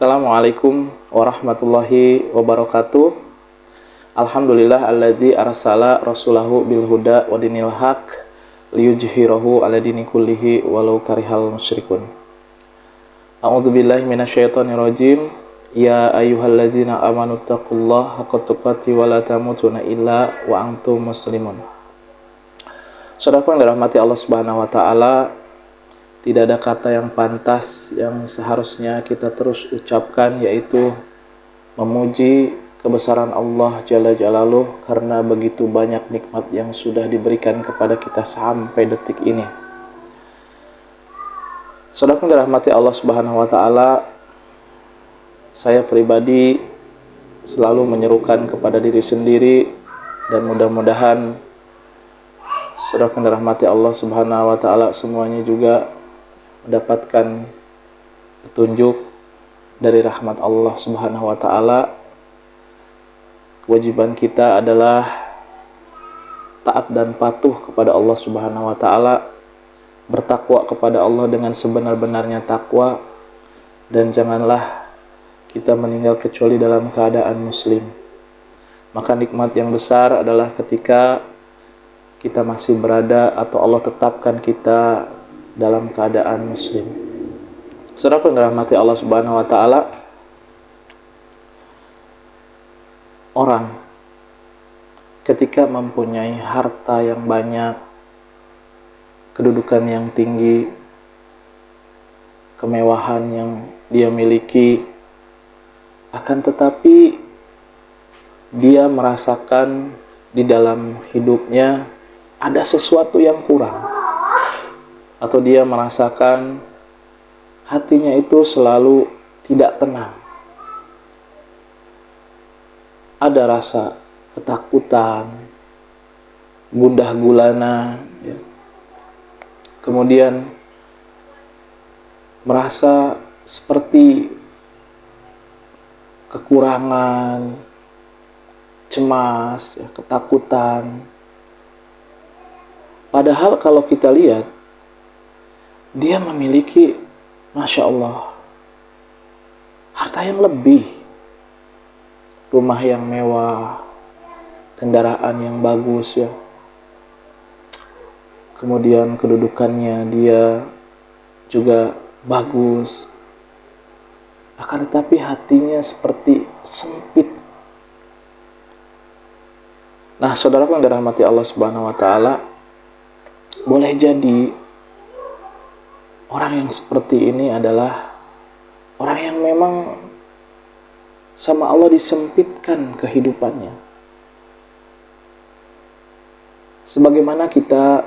Assalamualaikum warahmatullahi wabarakatuh. Alhamdulillah alladzi arsala rasulahu bil huda wa dinil haq liyujhirahu ala dini kullihi walau karihal musyrikun. A'udzu billahi minasyaitonir rajim. Ya ayyuhalladzina amanu taqullaha haqqa tuqatih wa la tamutunna illa wa antum muslimun. Saudaraku yang dirahmati Allah Subhanahu wa taala, tidak ada kata yang pantas yang seharusnya kita terus ucapkan, yaitu memuji kebesaran Allah Jalla Jalaluh karena begitu banyak nikmat yang sudah diberikan kepada kita sampai detik ini. Saudara yang dirahmati Allah Subhanahu wa taala, saya pribadi selalu menyerukan kepada diri sendiri dan mudah-mudahan saudara yang dirahmati Allah Subhanahu wa taala semuanya juga mendapatkan petunjuk dari rahmat Allah Subhanahu wa taala. Kewajiban kita adalah taat dan patuh kepada Allah Subhanahu wa taala, bertakwa kepada Allah dengan sebenar-benarnya takwa, dan janganlah kita meninggal kecuali dalam keadaan muslim. Maka nikmat yang besar adalah ketika kita masih berada atau Allah tetapkan kita dalam keadaan muslim. Saudara yang dirahmati Allah Subhanahu wa taala, orang ketika mempunyai harta yang banyak, kedudukan yang tinggi, kemewahan yang dia miliki, akan tetapi dia merasakan di dalam hidupnya ada sesuatu yang kurang, atau dia merasakan hatinya itu selalu tidak tenang. Ada rasa ketakutan, gundah gulana, ya. Kemudian merasa seperti kekurangan, cemas, ya, ketakutan. Padahal kalau kita lihat, dia memiliki, Masya Allah, harta yang lebih, rumah yang mewah, kendaraan yang bagus, ya. Kemudian kedudukannya dia juga bagus. Akan tetapi hatinya seperti sempit. Nah, saudaraku yang dirahmati Allah Subhanahu wa taala, boleh jadi orang yang seperti ini adalah orang yang memang sama Allah disempitkan kehidupannya. Sebagaimana kita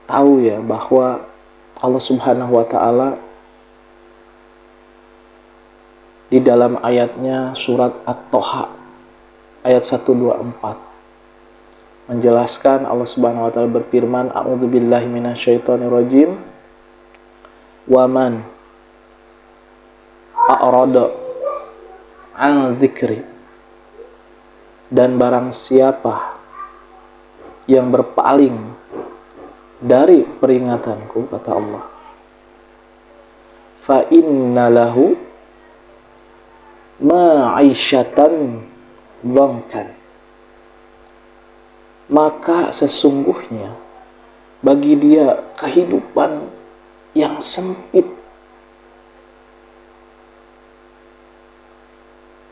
tahu ya bahwa Allah Subhanahu wa taala di dalam ayatnya surat At-Toha ayat 124 menjelaskan, Allah Subhanahu wa taala berfirman, a'udzubillahi minasyaitonirrajim, wa man a'rada an dzikri, dan barang siapa yang berpaling dari peringatanku, kata Allah, fa inna lahu ma'isyatan dhankan, maka sesungguhnya bagi dia kehidupan yang sempit.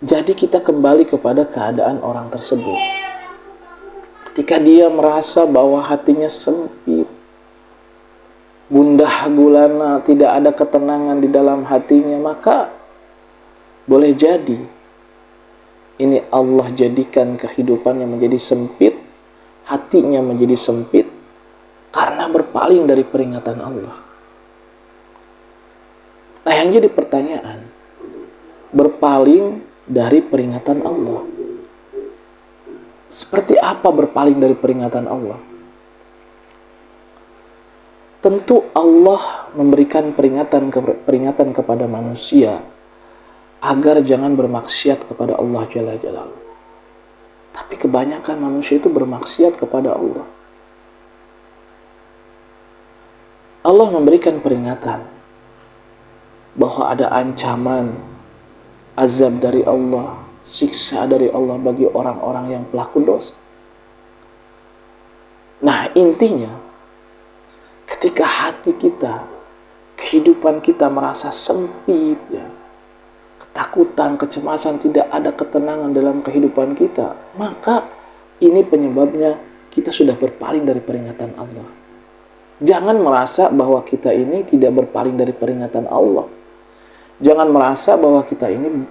Jadi kita kembali kepada keadaan orang tersebut. Ketika dia merasa bahwa hatinya sempit, gundah gulana, tidak ada ketenangan di dalam hatinya, maka boleh jadi ini Allah jadikan kehidupannya menjadi sempit, hatinya menjadi sempit karena berpaling dari peringatan Allah. Nah, yang jadi pertanyaan, berpaling dari peringatan Allah, seperti apa berpaling dari peringatan Allah? Tentu Allah memberikan peringatan kepada manusia agar jangan bermaksiat kepada Allah Jalla Jalaluh. Tapi kebanyakan manusia itu bermaksiat kepada Allah. Allah memberikan peringatan bahwa ada ancaman azab dari Allah, siksa dari Allah bagi orang-orang yang pelaku dosa. Nah, intinya ketika hati kita, kehidupan kita merasa sempit, ya, ketakutan, kecemasan, tidak ada ketenangan dalam kehidupan kita, maka ini penyebabnya kita sudah berpaling dari peringatan Allah. Jangan merasa bahwa kita ini tidak berpaling dari peringatan Allah. Jangan merasa bahwa kita ini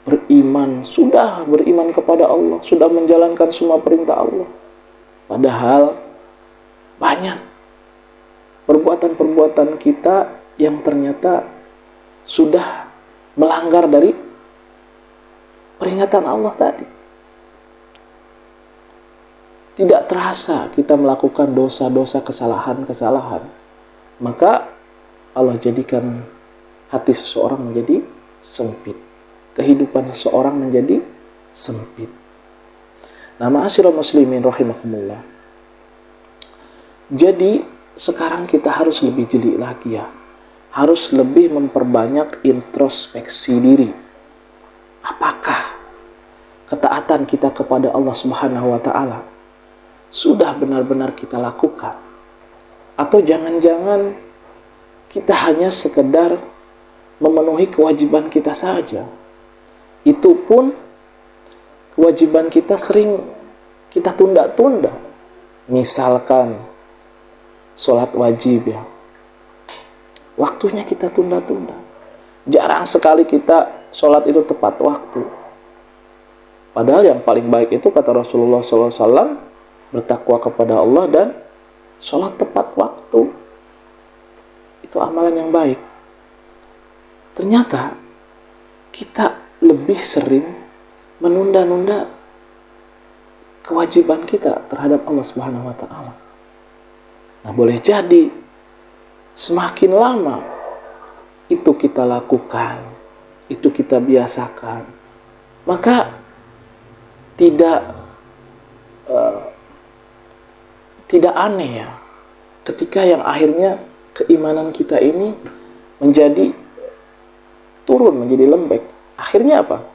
beriman, sudah beriman kepada Allah, sudah menjalankan semua perintah Allah. Padahal banyak perbuatan-perbuatan kita yang ternyata sudah melanggar dari peringatan Allah tadi. Tidak terasa kita melakukan dosa-dosa, kesalahan-kesalahan. Maka Allah jadikan hati seseorang menjadi sempit. Kehidupan seseorang menjadi sempit. Nah, ma'asyiral muslimin rahimakumullah. Jadi sekarang kita harus lebih jeli lagi, ya. Harus lebih memperbanyak introspeksi diri. Apakah ketaatan kita kepada Allah Subhanahu wa taala sudah benar-benar kita lakukan? Atau jangan-jangan kita hanya sekedar memenuhi kewajiban kita saja. Itu pun kewajiban kita sering kita tunda-tunda. Misalkan sholat wajib, ya, waktunya kita tunda-tunda. Jarang sekali kita sholat itu tepat waktu. Padahal yang paling baik itu kata Rasulullah SAW, bertakwa kepada Allah dan sholat tepat waktu. Itu amalan yang baik. Ternyata kita lebih sering menunda-nunda kewajiban kita terhadap Allah Subhanahu wa taala. Nah, boleh jadi semakin lama itu kita lakukan, itu kita biasakan, maka tidak aneh, ya, ketika yang akhirnya keimanan kita ini menjadi turun, menjadi lembek. Akhirnya apa?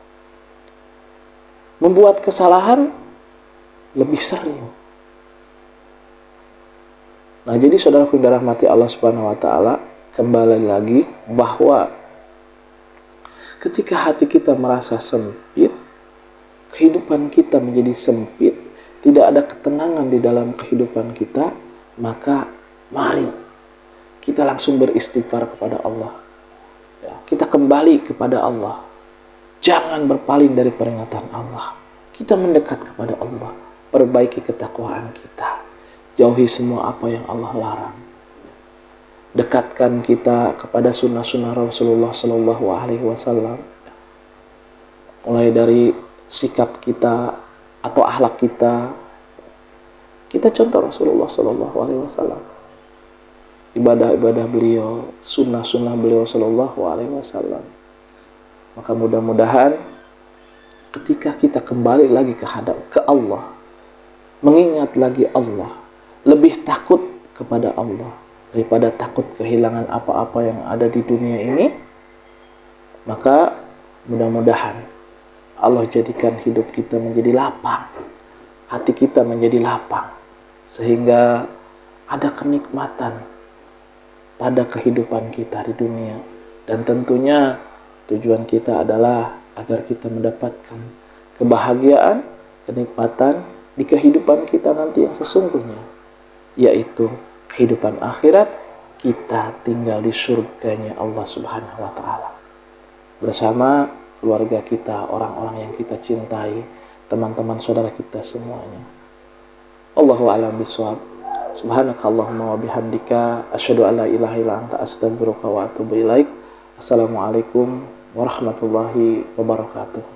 Membuat kesalahan lebih sering. Nah, jadi saudaraku yang dirahmati Allah Subhanahu wa taala, kembali lagi bahwa ketika hati kita merasa sempit, kehidupan kita menjadi sempit, tidak ada ketenangan di dalam kehidupan kita, maka mari kita langsung beristighfar kepada Allah. Ya, kita kembali kepada Allah. Jangan berpaling dari peringatan Allah. Kita mendekat kepada Allah. Perbaiki ketakwaan kita. Jauhi semua apa yang Allah larang. Dekatkan kita kepada sunnah-sunnah Rasulullah Sallallahu Alaihi Wasallam. Mulai dari sikap kita atau akhlak kita. Kita contoh Rasulullah Sallallahu Alaihi Wasallam. Ibadah-ibadah beliau, sunnah-sunnah beliau Sallallahu Alaihi Wasallam. Maka mudah-mudahan ketika kita kembali lagi ke Allah, mengingat lagi Allah, lebih takut kepada Allah daripada takut kehilangan apa-apa yang ada di dunia ini, maka mudah-mudahan Allah jadikan hidup kita menjadi lapang, hati kita menjadi lapang, sehingga ada kenikmatan pada kehidupan kita di dunia. Dan tentunya tujuan kita adalah agar kita mendapatkan kebahagiaan, kenikmatan di kehidupan kita nanti yang sesungguhnya, yaitu kehidupan akhirat, kita tinggal di surganya Allah Subhanahu wa taala bersama keluarga kita, orang-orang yang kita cintai, teman-teman saudara kita semuanya. Allahu a'lam bishawab. Subhanakallahumma wa bihamdika asyhadu an la ilaha illa anta astaghfiruka wa atubu ilaik. Assalamualaikum warahmatullahi wabarakatuh.